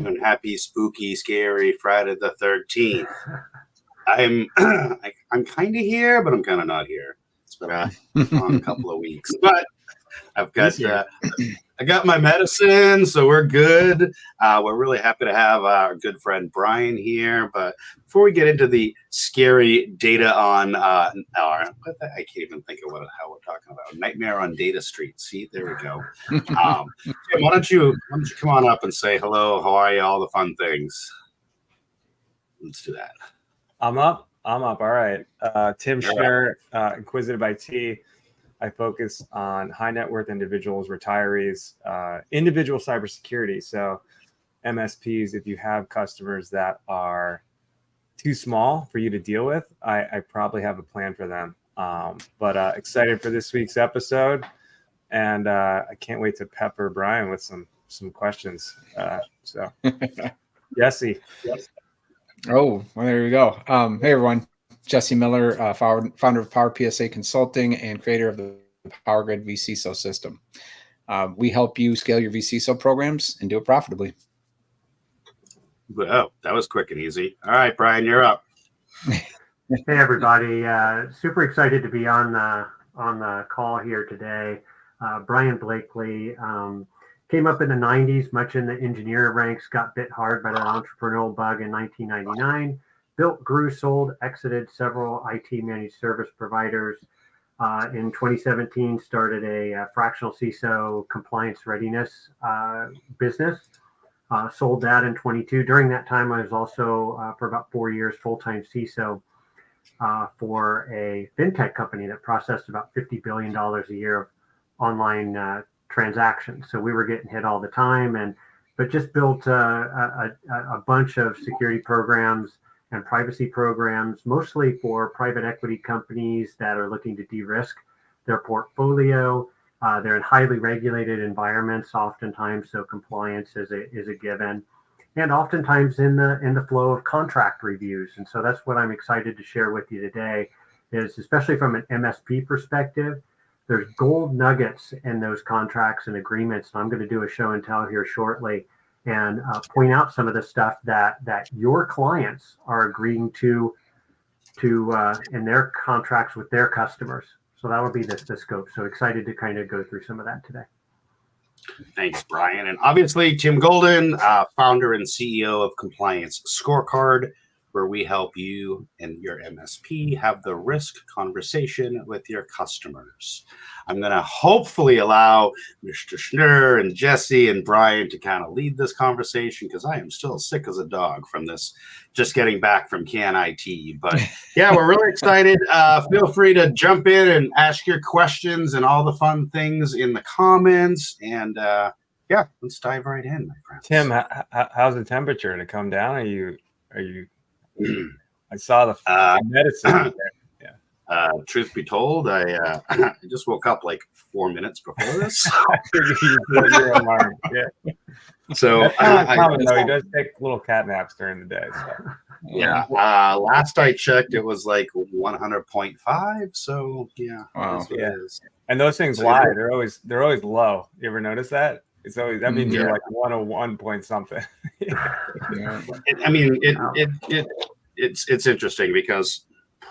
and happy, spooky, scary Friday the 13th. I'm kind of here, but I'm kind of not here. It's been a long couple of weeks, but I've got I got my medicine, so we're good. We're really happy to have our good friend Brian here. But before we get into the scary data on I can't even think of what the hell we're talking about. Nightmare on Data Street. See, there we go. Tim, why don't you come on up and say hello? How are you? All the fun things. Let's do that. I'm up. All right. Tim Schnur, Inquisitive IT. I focus on high net worth individuals, retirees, individual cybersecurity. So MSPs, if you have customers that are too small for you to deal with, I probably have a plan for them. But excited for this week's episode. And I can't wait to pepper Brian with some questions. So Jesse. Oh, well, there we go. Hey, everyone. Jesse Miller, founder of Power PSA Consulting and creator of the PowerGrid vCISO system. We help you scale your vCISO programs and do it profitably. Oh, that was quick and easy. All right, Brian, you're up. Hey, everybody. Super excited to be on the call here today. Brian Blakley came up in the 90s, much in the engineer ranks, got bit hard by that entrepreneurial bug in 1999. Built, grew, sold, exited several IT managed service providers. In 2017, started a fractional CISO compliance readiness business. Sold that in 22. During that time, I was also, for about 4 years, full-time CISO for a fintech company that processed about $50 billion a year of online transactions. So we were getting hit all the time, but just built a bunch of security programs and privacy programs, mostly for private equity companies that are looking to de-risk their portfolio. They're in highly regulated environments, oftentimes, so compliance is a given, and oftentimes in the flow of contract reviews. And so that's what I'm excited to share with you today, is especially from an MSP perspective, there's gold nuggets in those contracts and agreements. And I'm going to do a show and tell here shortly and point out some of the stuff that your clients are agreeing to in their contracts with their customers. So that would be the scope. So excited to kind of go through some of that today. Thanks, Brian. And obviously, Tim Golden, founder and CEO of Compliance Scorecard, where we help you and your MSP have the risk conversation with your customers. I'm going to hopefully allow Mr. Schnur and Jesse and Brian to kind of lead this conversation, because I am still sick as a dog from this, just getting back from Can IT. But yeah, we're really excited. Feel free to jump in and ask your questions and all the fun things in the comments. And yeah, let's dive right in, my friends. Tim, how's the temperature? Did it come down? Are you? I saw the medicine. Truth be told, I just woke up like 4 minutes before this. Yeah. So common, though. He does take little cat naps during the day. So. Yeah. Last I checked, it was like 100.5. So yeah. Wow. Yeah. And those things lie. They're always low. You ever notice that? It's always, that means you're like 101 point something. I mean, it's interesting because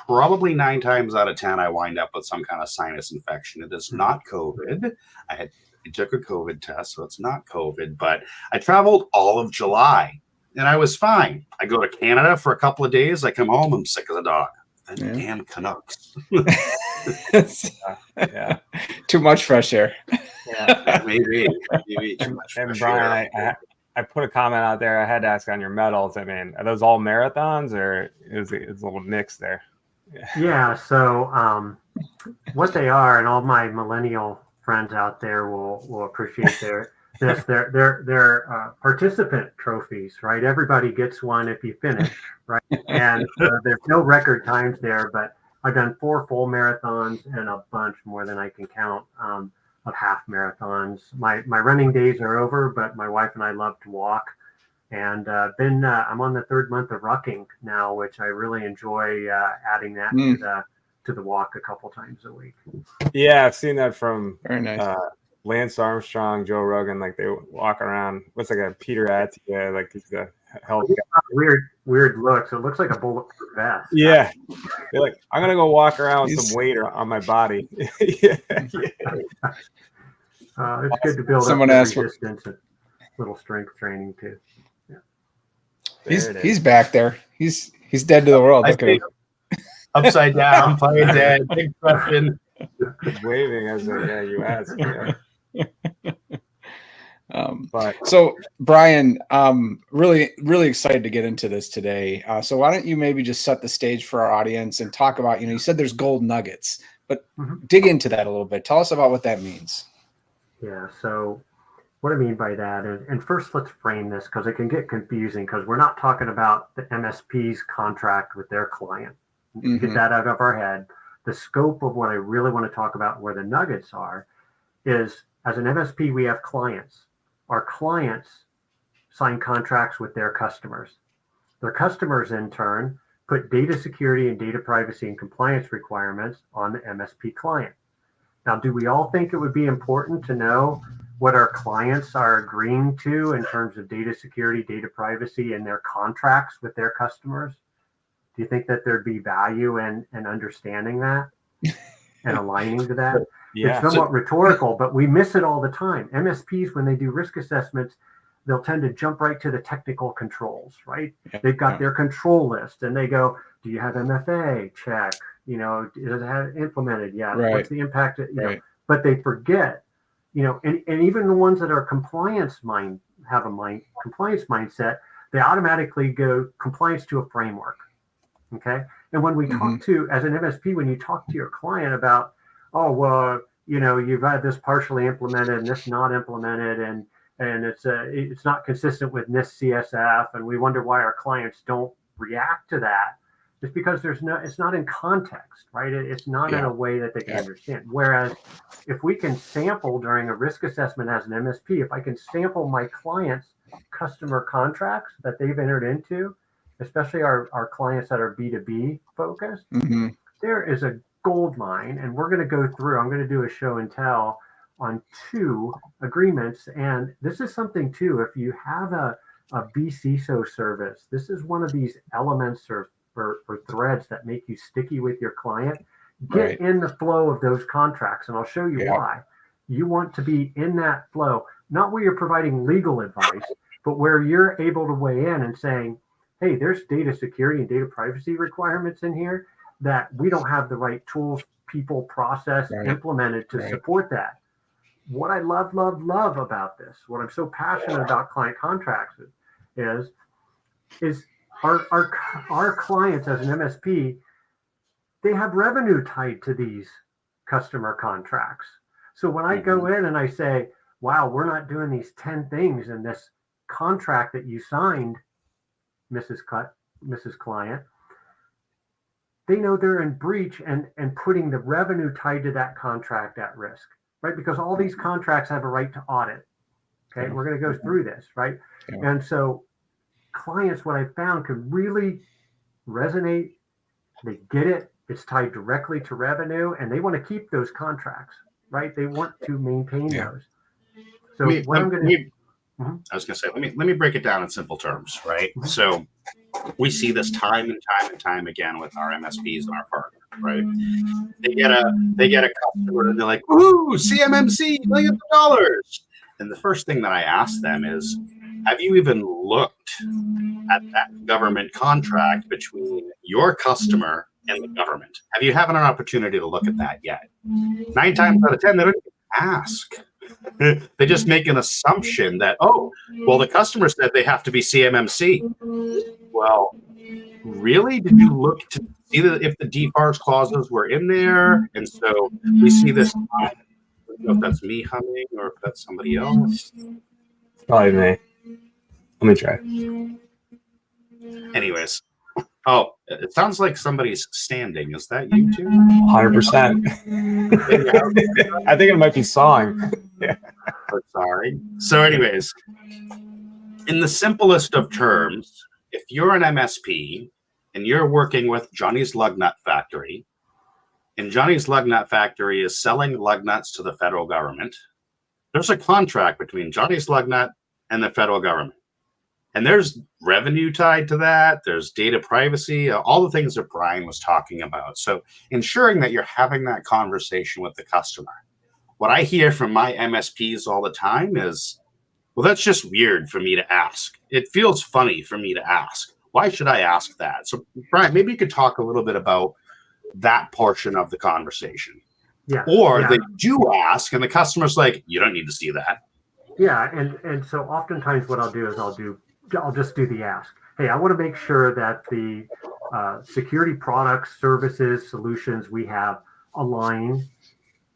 probably 9 times out of 10 I wind up with some kind of sinus infection. It is not COVID. I took a COVID test, so it's not COVID. But I traveled all of July, and I was fine. I go to Canada for a couple of days. I come home, I'm sick as a dog. And damn Canucks. Yeah. Too much fresh air. Yeah, maybe too much. And Brian, I put a comment out there. I had to ask on your medals. I mean, are those all marathons, or is a little mix there? Yeah. So what they are, and all my millennial friends out there will appreciate this. They're participant trophies, right? Everybody gets one if you finish, right? And there's no record times there, but I've done 4 full marathons and a bunch more than I can count of half marathons. My running days are over, but my wife and I love to walk, and I'm on the 3rd month of rucking now, which I really enjoy adding that to the walk a couple times a week. Yeah, I've seen that from very nice. Lance Armstrong, Joe Rogan, like they walk around. What's like a Peter Attia, like he's the health guy. Weird looks. It looks like a bulletproof vest. Yeah, they're like, I'm gonna go walk around with some weight on my body. Yeah. It's good to build Someone up asked the resistance and little strength training too. He's back there. He's dead to the world. I Look at him. Upside down, playing dead, big question. Waving as you asked. Yeah. But So Brian, really excited to get into this today. So why don't you maybe just set the stage for our audience and talk about, you said there's gold nuggets, but dig into that a little bit. Tell us about what that means. Yeah. So what I mean by that, and first let's frame this because it can get confusing because we're not talking about the MSP's contract with their client. Get that out of our head. The scope of what I really want to talk about, where the nuggets are, is as an MSP, we have clients. Our clients sign contracts with their customers. Their customers, in turn, put data security and data privacy and compliance requirements on the MSP client. Now, do we all think it would be important to know what our clients are agreeing to in terms of data security, data privacy, and their contracts with their customers? Do you think that there'd be value in understanding that and aligning to that? yeah, It's somewhat rhetorical, but we miss it all the time. MSPs, when they do risk assessments, they'll tend to jump right to the technical controls, right? Yeah. They've got their control list and they go, do you have MFA? Check. Does it have implemented? Yeah. Right. What's the impact? Right. But they forget, and even the ones that are compliance compliance mindset, they automatically go compliance to a framework. Okay. And when we talk to, as an MSP, when you talk to your client about, oh, well, you've had this partially implemented and this not implemented, and it's not consistent with NIST CSF, and we wonder why our clients don't react to that. It's because it's not in context, right? It's not in a way that they can understand. Whereas if we can sample during a risk assessment as an MSP, if I can sample my clients' customer contracts that they've entered into, especially our clients that are B2B focused, there is a gold mine. And we're going to go through, I'm going to do a show and tell on 2 agreements. And this is something too, if you have a vCISO service, this is one of these elements or threads that make you sticky with your client. Get in the flow of those contracts. And I'll show you why. You want to be in that flow, not where you're providing legal advice, but where you're able to weigh in and saying, hey, there's data security and data privacy requirements in here that we don't have the right tools, people, process implemented to support that. What I love about this, what I'm so passionate about client contracts is our clients as an MSP, they have revenue tied to these customer contracts. So when I go in and I say, wow, we're not doing these 10 things in this contract that you signed, Mrs. Client, they know they're in breach and putting the revenue tied to that contract at risk, right? Because all these contracts have a right to audit. Okay, we're going to go through this, right? And so clients, what I found, could really resonate. They get it. It's tied directly to revenue, and they want to keep those contracts, right? They want to maintain those. So I was going to say, let me break it down in simple terms, right? So we see this time and time again with our MSPs and our partners, right? They get a customer and they're like, "Ooh, CMMC, millions of dollars." And the first thing that I ask them is, have you even looked at that government contract between your customer and the government? Have you had an opportunity to look at that yet? 9 times out of 10, they don't even ask. They just make an assumption that, oh, well, the customer said they have to be CMMC. Well, really? Did you look to see if the DFARS clauses were in there? And so we see this. I don't know if that's me humming or if that's somebody else. It's probably me. Let me try. Anyways. Oh, it sounds like somebody's standing. Is that you two? 100%. I think it might be sawing. Yeah. Sorry. So anyways, in the simplest of terms, if you're an MSP and you're working with Johnny's Lug Nut Factory, and Johnny's Lug Nut Factory is selling lug nuts to the federal government, there's a contract between Johnny Slugnut and the federal government. And there's revenue tied to that. There's data privacy, all the things that Brian was talking about. So ensuring that you're having that conversation with the customer. What I hear from my MSPs all the time is, well, that's just weird for me to ask. It feels funny for me to ask. Why should I ask that? So Brian, maybe you could talk a little bit about that portion of the conversation. Yeah. Or yeah. they do ask and the customer's like, you don't need to see that. Yeah. And so oftentimes what I'll do is I'll just do the ask. Hey, I want to make sure that the security products, services, solutions we have align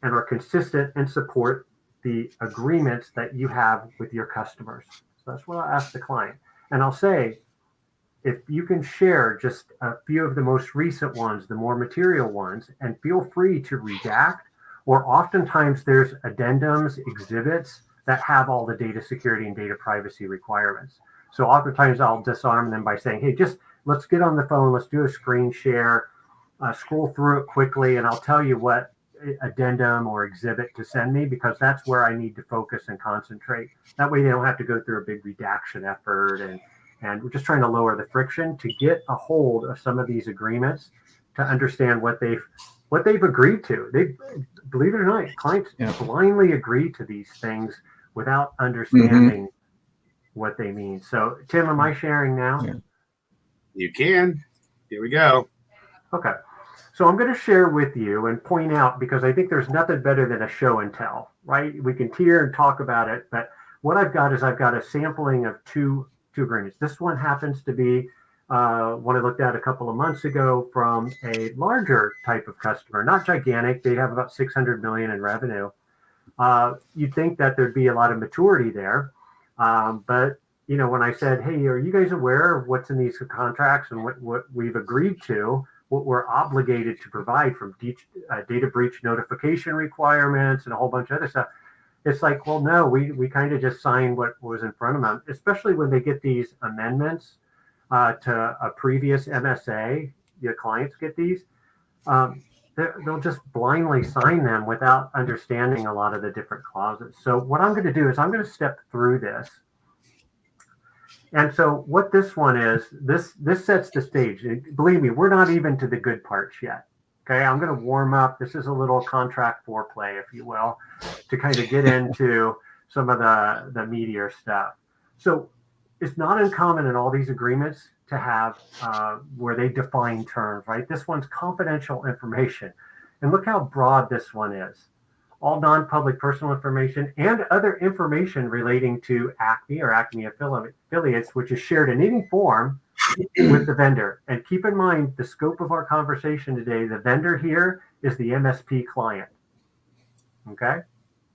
and are consistent and support the agreements that you have with your customers. So that's what I'll ask the client. And I'll say, if you can share just a few of the most recent ones, the more material ones, and feel free to redact, or oftentimes there's addendums, exhibits that have all the data security and data privacy requirements. So oftentimes I'll disarm them by saying, hey, just let's get on the phone, let's do a screen share, scroll through it quickly, and I'll tell you what addendum or exhibit to send me, because that's where I need to focus and concentrate. That way they don't have to go through a big redaction effort, and we're just trying to lower the friction to get a hold of some of these agreements to understand what they've agreed to. They, believe it or not, clients blindly agree to these things without understanding what they mean. So Tim, am I sharing now? Yeah. You can. Here we go. Okay. So I'm going to share with you and point out, because I think there's nothing better than a show and tell, right? We can hear and talk about it, but what I've got is I've got a sampling of two agreements. This one happens to be one I looked at a couple of months ago from a larger type of customer, not gigantic. They have about 600 million in revenue. You'd think that there'd be a lot of maturity there. But you know, when I said, hey, are you guys aware of what's in these contracts and what we've agreed to, what we're obligated to provide from data breach notification requirements and a whole bunch of other stuff? It's like, well, no, we kind of just signed what was in front of them, especially when they get these amendments to a previous MSA. Your clients get these. They'll just blindly sign them without understanding a lot of the different clauses. So what I'm going to do is I'm going to step through this. And so what this one is, this sets the stage. Believe me, we're not even to the good parts yet. Okay, I'm going to warm up. This is a little contract foreplay, if you will, to kind of get into some of the meatier stuff. So it's not uncommon in all these agreements to have where they define terms, right? This one's confidential information. And look how broad this one is. All non-public personal information and other information relating to Acme or Acme affiliates, which is shared in any form with the vendor. And keep in mind the scope of our conversation today. The vendor here is the MSP client. Okay?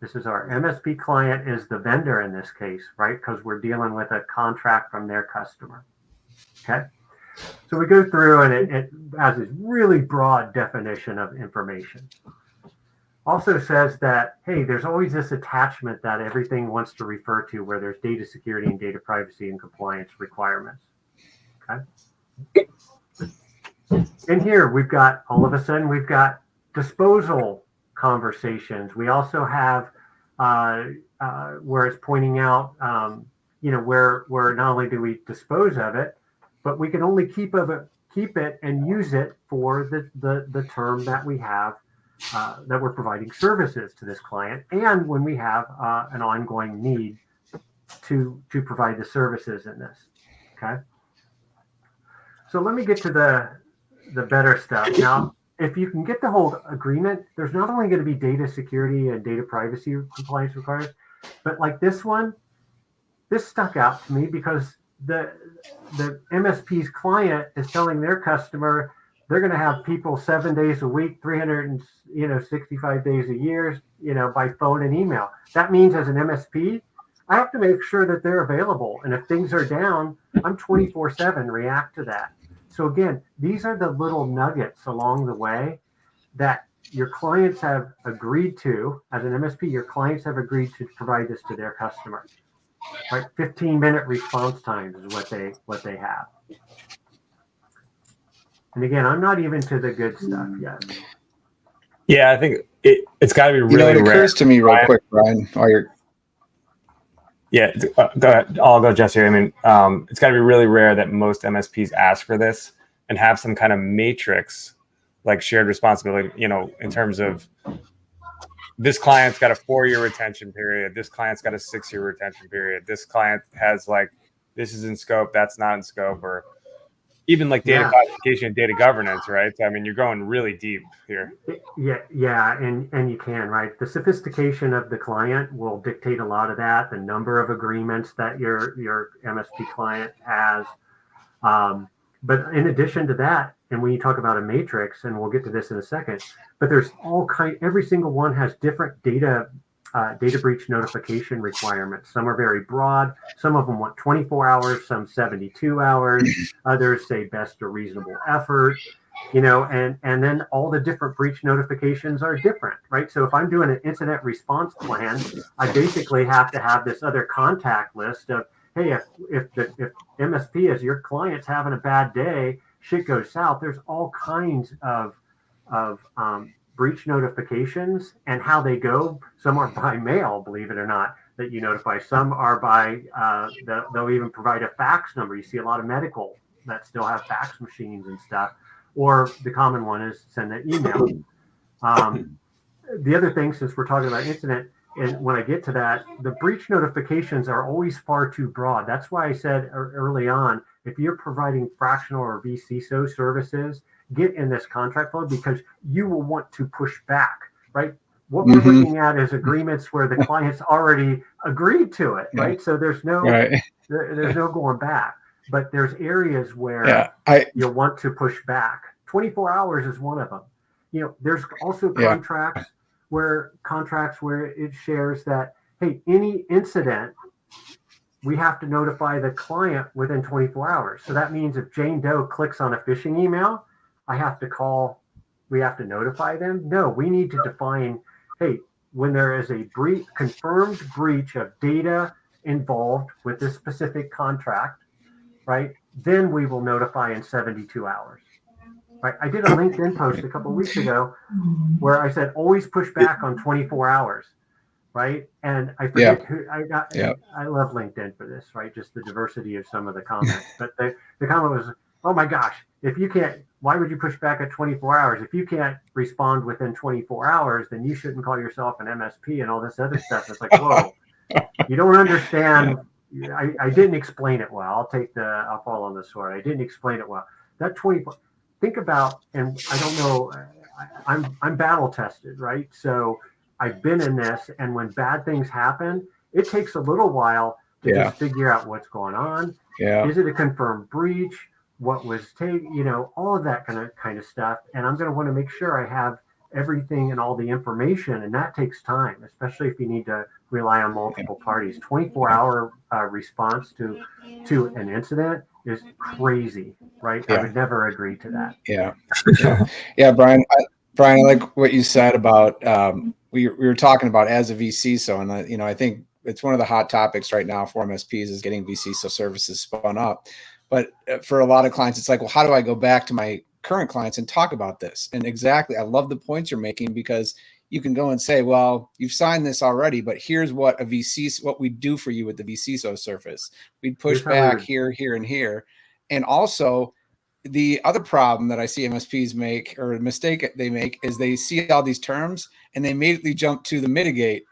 This is our MSP client is the vendor in this case, right? Because we're dealing with a contract from their customer. Okay? So we go through and it has this really broad definition of information. Also says that, hey, there's always this attachment that everything wants to refer to where there's data security and data privacy and compliance requirements. Okay. In here, we've got, all of a sudden, we've got disposal conversations. We also have where it's pointing out, you know, where not only do we dispose of it, but we can only keep it and use it for the term that we have, that we're providing services to this client, and when we have an ongoing need to provide the services in this. Okay. So let me get to the better stuff. Now, if you can get the whole agreement, there's not only going to be data security and data privacy compliance requirements, but like this one, this stuck out to me because the MSP's client is telling their customer they're going to have people 7 days a week, 365 days a year, by phone and email. That means as an MSP, I have to make sure that they're available. And if things are down, I'm 24/7 react to that. So again, these are the little nuggets along the way that your clients have agreed to. As an MSP, your clients have agreed to provide this to their customers. Right? 15-minute response times is what they have. And again, I'm not even to the good stuff yet. Yeah, I think it's got to be really it occurs rare. to me real quick, Brian, while you're Yeah, go ahead. I'll go, Jesse. I mean, it's got to be really rare that most MSPs ask for this and have some kind of matrix, like shared responsibility, in terms of this client's got a 4-year retention period. This client's got a 6-year retention period. This client has this is in scope, that's not in scope, or even like data classification and data governance, right? I mean, you're going really deep here. Yeah, and you can, right? The sophistication of the client will dictate a lot of that. The number of agreements that your MSP client has. But in addition to that, and when you talk about a matrix, and we'll get to this in a second, but there's every single one has different data breach notification requirements. Some are very broad. Some of them want 24 hours, some 72 hours. Others say best or reasonable effort, and then all the different breach notifications are different, right? So if I'm doing an incident response plan, I basically have to have this other contact list of, hey, if MSP is your client's having a bad day, shit goes south. There's all kinds of breach notifications and how they go. Some are by mail, believe it or not, that you notify. Some are by, they'll even provide a fax number. You see a lot of medical that still have fax machines and stuff. Or the common one is send an email. The other thing, since we're talking about incident, and when I get to that, the breach notifications are always far too broad. That's why I said early on, if you're providing fractional or vCISO services, get in this contract flow, because you will want to push back, right? What we're looking at is agreements where the client's already agreed to it, right? So there's no there's no going back. But there's areas where you'll want to push back. 24 hours is one of them. There's also contracts where it shares that, hey, any incident, we have to notify the client within 24 hours. So that means if Jane Doe clicks on a phishing email, we have to notify them. No, we need to define, hey, when there is a confirmed breach of data involved with this specific contract, right, then we will notify in 72 hours. Right. I did a LinkedIn post a couple of weeks ago where I said, always push back on 24 hours. Right. And I forget who I got. I love LinkedIn for this, right? Just the diversity of some of the comments. But the comment was, oh my gosh, if you can't, why would you push back at 24 hours? If you can't respond within 24 hours, then you shouldn't call yourself an MSP and all this other stuff. It's like, whoa, you don't understand. I didn't explain it well. I'll fall on the sword. I didn't explain it well. That 24, think about, and I don't know, I'm battle tested, right? So I've been in this, and when bad things happen, it takes a little while to just figure out what's going on. Is it a confirmed breach? What was taken? All of that kind of stuff. And I'm going to want to make sure I have everything and all the information, and that takes time, especially if you need to rely on multiple parties. 24-hour response to an incident is crazy, right? I would never agree to that. Yeah, Brian, I like what you said about we were talking about as a vCISO, and I think it's one of the hot topics right now for MSPs is getting vCISO services spun up. But for a lot of clients, it's like, well, how do I go back to my current clients and talk about this? And exactly, I love the points you're making, because you can go and say, well, you've signed this already, but here's what what we do for you with the vCISO service. We'd push back here, here, and here. And also, the other problem that I see MSPs make, or a mistake they make, is they see all these terms and they immediately jump to the mitigate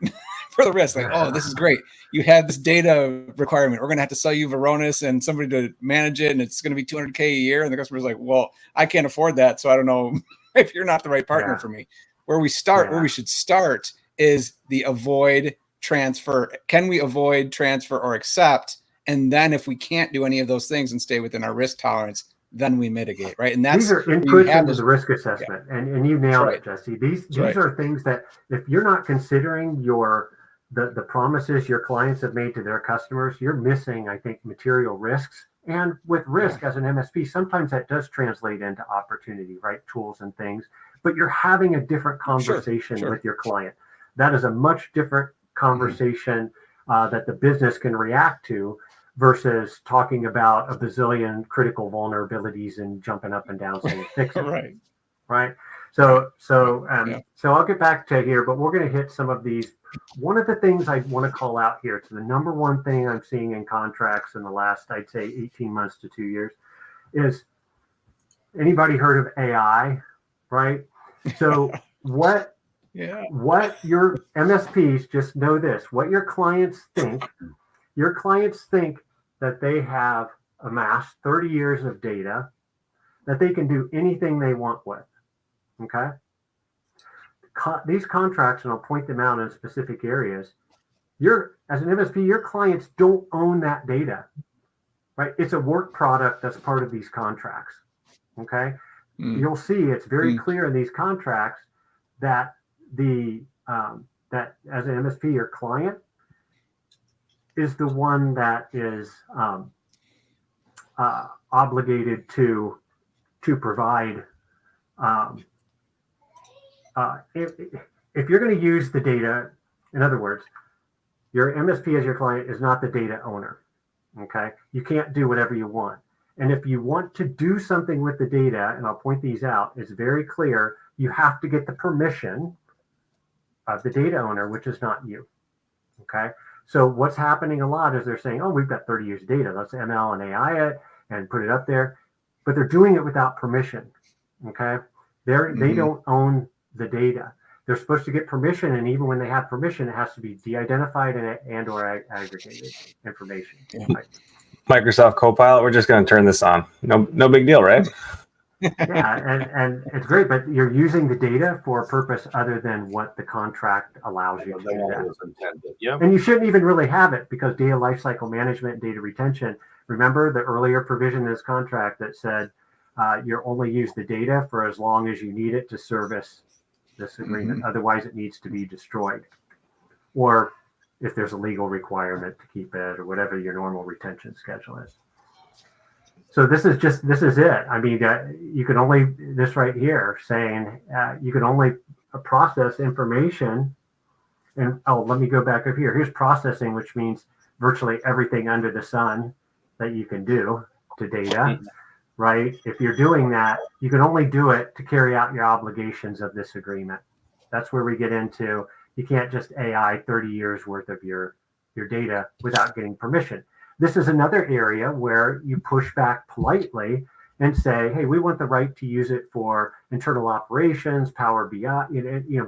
for the risk. Like, oh, this is great. You have this data requirement. We're going to have to sell you Varonis and somebody to manage it, and it's going to be $200K a year. And the customer's like, well, I can't afford that, so I don't know if you're not the right partner for me. Where we should start is the avoid, transfer. Can we avoid, transfer, or accept? And then if we can't do any of those things and stay within our risk tolerance, then we mitigate, right? And these are inputs into the risk assessment, and you nailed it, Jesse. These are things that if you're not considering the promises your clients have made to their customers, you're missing, I think, material risks. And with risk as an MSP, sometimes that does translate into opportunity, right? Tools and things, but you're having a different conversation with your client. That is a much different conversation that the business can react to, versus talking about a bazillion critical vulnerabilities and jumping up and down saying fix it. Right. So I'll get back to here, but we're going to hit some of these one of the things I want to call out here, it's the number one thing I'm seeing in contracts in the last, I'd say 18 months to 2 years, is anybody heard of AI, right? So what your MSPs, just know this, what your clients think that they have amassed 30 years of data that they can do anything they want with, okay? These contracts, and I'll point them out in specific areas, as an MSP, your clients don't own that data, right? It's a work product that's part of these contracts, okay? You'll see it's very clear in these contracts that that as an MSP, your client is the one that is obligated to provide. If you're going to use the data, in other words, your MSP as your client is not the data owner. Okay, you can't do whatever you want. And if you want to do something with the data, and I'll point these out, it's very clear, you have to get the permission of the data owner, which is not you. Okay, so what's happening a lot is they're saying, oh, we've got 30 years of data, let's ML and AI it and put it up there, but they're doing it without permission. Okay, they don't own the data. They're supposed to get permission, and even when they have permission, it has to be de-identified and or aggregated information. Right? Microsoft Copilot, we're just going to turn this on. No big deal, right? Yeah, and it's great, but you're using the data for a purpose other than what the contract allows you to do. Yep. And you shouldn't even really have it, because data lifecycle management and data retention, remember the earlier provision in this contract that said you only use the data for as long as you need it to service this agreement. Otherwise, it needs to be destroyed. Or if there's a legal requirement to keep it, or whatever your normal retention schedule is. So this is it. I mean, you can only, this right here saying you can only process information. And let me go back up here. Here's processing, which means virtually everything under the sun that you can do to data, right? If you're doing that, you can only do it to carry out your obligations of this agreement. That's where we get into, you can't just AI 30 years worth of your data without getting permission. This is another area where you push back politely and say, hey, we want the right to use it for internal operations, Power BI,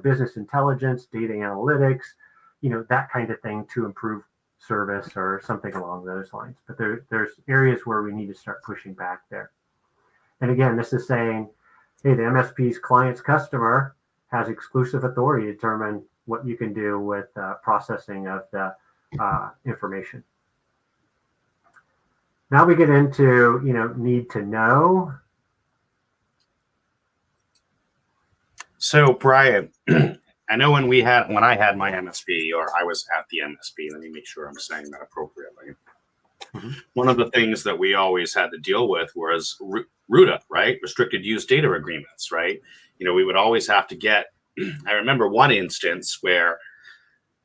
business intelligence, data analytics, that kind of thing to improve service or something along those lines. But there's areas where we need to start pushing back there. And again, this is saying, hey, the MSP's client's customer has exclusive authority to determine what you can do with processing of the information. Now we get into, need to know. So Brian, I know when I had my MSP, or I was at the MSP, let me make sure I'm saying that appropriately. One of the things that we always had to deal with was RUDA, right? Restricted use data agreements, right? We would always have to get, I remember one instance where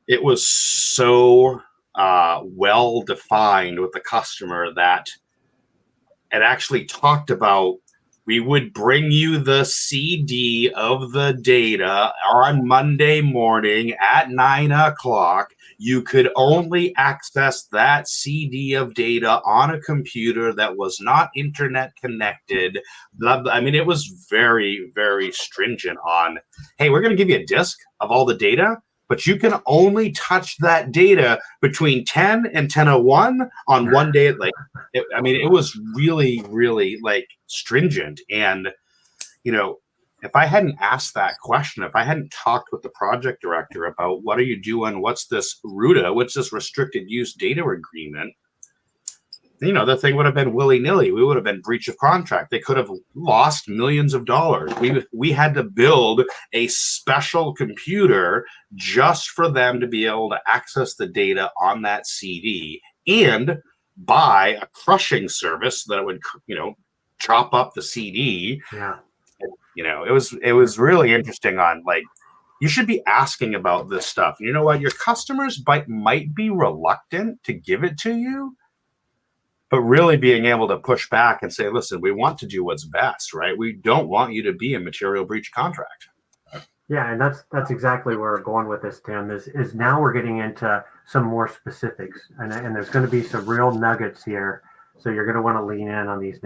it was so well defined with the customer that it actually talked about, we would bring you the CD of the data on Monday morning at 9 o'clock. You could only access that CD of data on a computer that was not internet connected. I mean, it was very, very stringent on, hey, we're going to give you a disk of all the data, but you can only touch that data between 10 and 10:01 on one day. It was really, really stringent. And, if I hadn't asked that question, if I hadn't talked with the project director about what are you doing, what's this RUDA, what's this restricted use data agreement, the thing would have been willy-nilly. We would have been breach of contract. They could have lost millions of dollars. We had to build a special computer just for them to be able to access the data on that CD and buy a crushing service that would, chop up the CD. Yeah. It was really interesting on you should be asking about this stuff. You know what? Your customers might be reluctant to give it to you, but really being able to push back and say, listen, we want to do what's best, right? We don't want you to be a material breach contract. Yeah, and that's exactly where we're going with this, Tim. Is now we're getting into some more specifics, and there's going to be some real nuggets here. So you're going to want to lean in on these